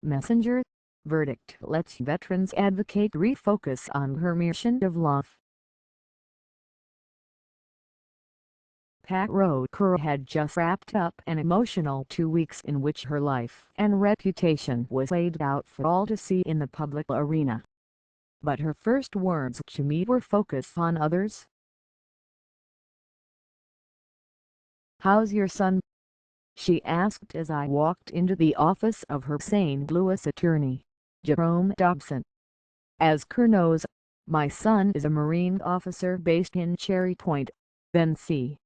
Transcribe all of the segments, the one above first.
Messenger. Verdict lets veterans advocate refocus on her mission of love. Pat Rowe Kerr had just wrapped up an emotional 2 weeks in which her life and reputation was laid out for all to see in the public arena. But her first words to me were focus on others. "How's your son?" she asked as I walked into the office of her St. Louis attorney, Jerome Dobson.As Kerr knows, my son is a Marine officer based in Cherry Point, Tennessee.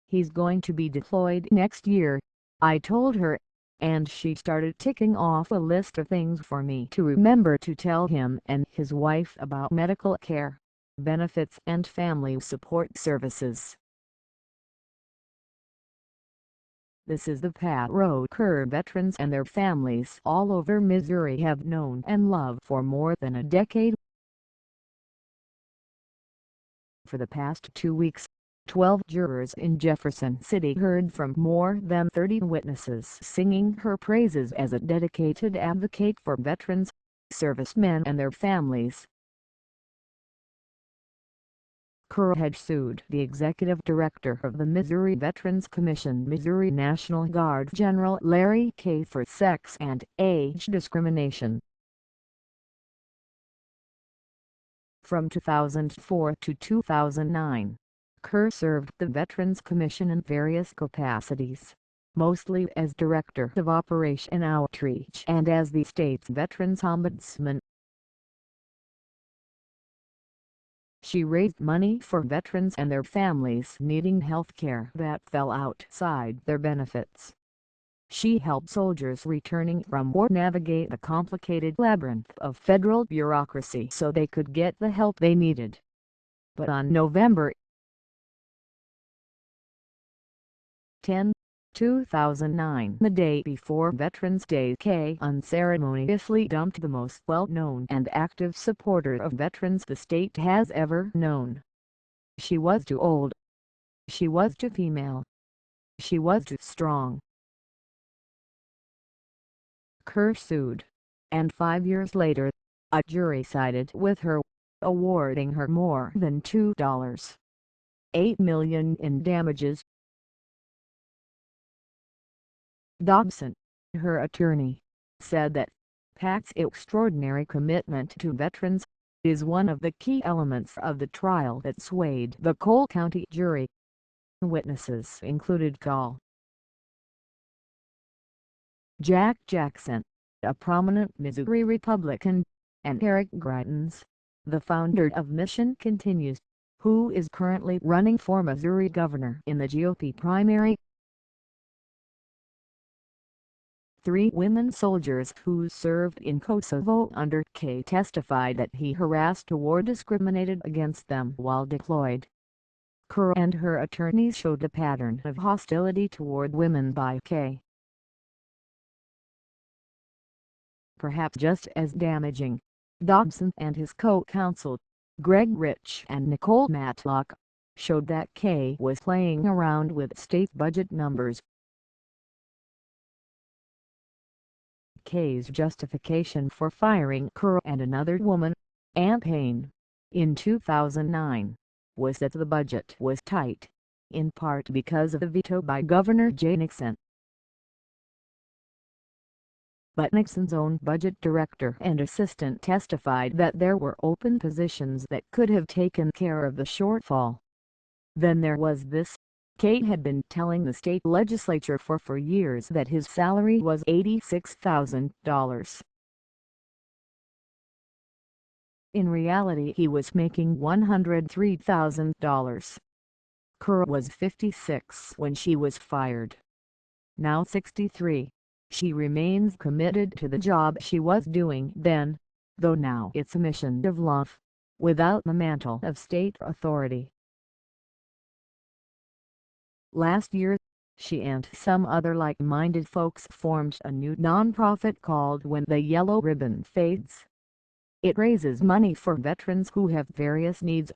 He's going to be deployed next year, I told her, and she started ticking off a list of things for me to remember to tell him and his wife about medical care, benefits and family support services. This is the Pat Rowe Kerr veterans and their families all over Missouri have known and loved for more than a decade. For the past 2 weeks, 12 jurors in Jefferson City heard from more than 30 witnesses singing her praises as a dedicated advocate for veterans, servicemen and their families. Kerr had sued the executive director of the Missouri Veterans Commission, Missouri National Guard General Larry Kay, for sex and age discrimination. From 2004 to 2009, Kerr served the Veterans Commission in various capacities, mostly as Director of Operation Outreach and as the state's Veterans Ombudsman. She raised money for veterans and their families needing health care that fell outside their benefits. She helped soldiers returning from war navigate the complicated labyrinth of federal bureaucracy so they could get the help they needed. But on November 10, 2009, the day before Veterans Day, Kay unceremoniously dumped the most well-known and active supporter of veterans the state has ever known. She was too old. She was too female. She was too strong. Kerr sued, and 5 years later, a jury sided with her, awarding her more than $2.8 million in damages. Dobson, her attorney, said that Pat's extraordinary commitment to veterans is one of the key elements of the trial that swayed the Cole County jury. Witnesses included Col. Jack Jackson, a prominent Missouri Republican, and Eric Greitens, the founder of Mission Continues, who is currently running for Missouri governor in the GOP primary. 3 women soldiers who served in Kosovo under Kay testified that he harassed or discriminated against them while deployed. Kerr and her attorneys showed a pattern of hostility toward women by Kay. Perhaps just as damaging, Dobson and his co-counsel, Rich and Nicole Matlock, showed that Kay was playing around with state budget numbers. Kay's justification for firing Kerr and another woman, Ann Payne, in 2009, was that the budget was tight, in part because of the veto by Governor Nixon. But Nixon's own budget director and assistant testified that there were open positions that could have taken care of the shortfall. Then there was this. Kay had been telling the state legislature for years that his salary was $86,000. In reality he was making $103,000. Kerr was 56 when she was fired. Now 63, she remains committed to the job she was doing then, though now it's a mission of love, without the mantle of state authority. Last year, she and some other like-minded folks formed a new nonprofit called When the Yellow Ribbon Fades. It raises money for veterans who have various needs.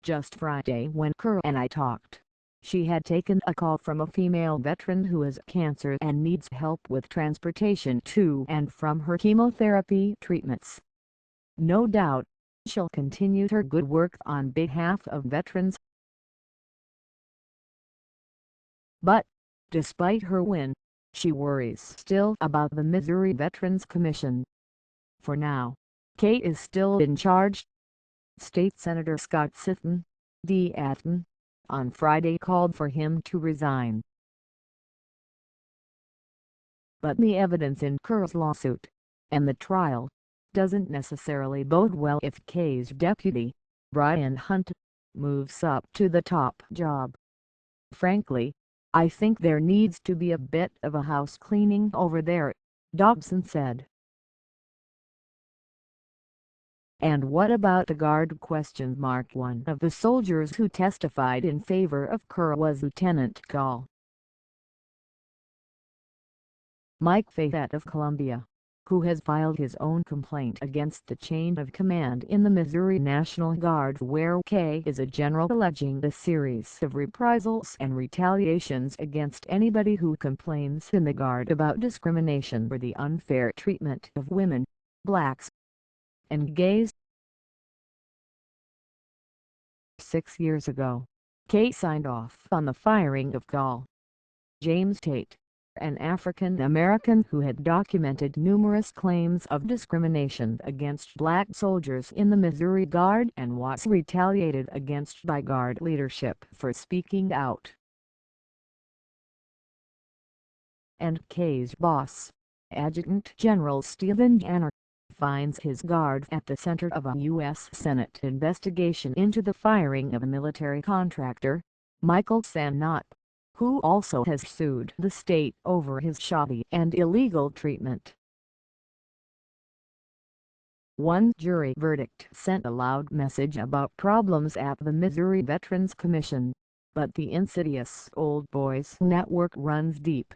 Just Friday when Kerr and I talked, She had taken a call from a female veteran who has cancer and needs help with transportation to and from her chemotherapy treatments. No doubt, she'll continue her good work on behalf of veterans. But, despite her win, she worries still about the Missouri Veterans Commission. For now, Kay is still in charge. State Senator Scott Sitton, D-Afton, on Friday called for him to resign. But the evidence in Kerr's lawsuit, and the trial, doesn't necessarily bode well if Kay's deputy, Brian Hunt, moves up to the top job. Frankly, I think there needs to be a bit of a house cleaning over there, Dobson said. And what about the guard? One of the soldiers who testified in favor of Kerr was Lieutenant Col. Mike Fayette of Columbia, who has filed his own complaint against the chain of command in the Missouri National Guard, where Kay is a general, alleging a series of reprisals and retaliations against anybody who complains in the Guard about discrimination or the unfair treatment of women, blacks, and gays. 6 years ago, Kay signed off on the firing of Col. James Tate, an African-American who had documented numerous claims of discrimination against black soldiers in the Missouri Guard and was retaliated against by Guard leadership for speaking out. And Kay's boss, Adjutant General Stephen Janner, finds his Guard at the center of a U.S. Senate investigation into the firing of a military contractor, Michael Sannott, who also has sued the state over his shoddy and illegal treatment. One jury verdict sent a loud message about problems at the Missouri Veterans Commission, but the insidious old boys network runs deep.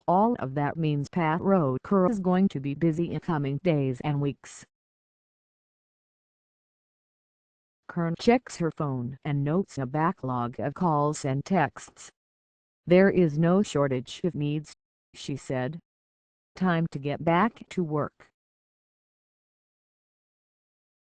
All of that means Pat Rowe Kerr is going to be busy in coming days and weeks. Kerr checks her phone and notes a backlog of calls and texts. "There is no shortage of needs," she said. "Time to get back to work."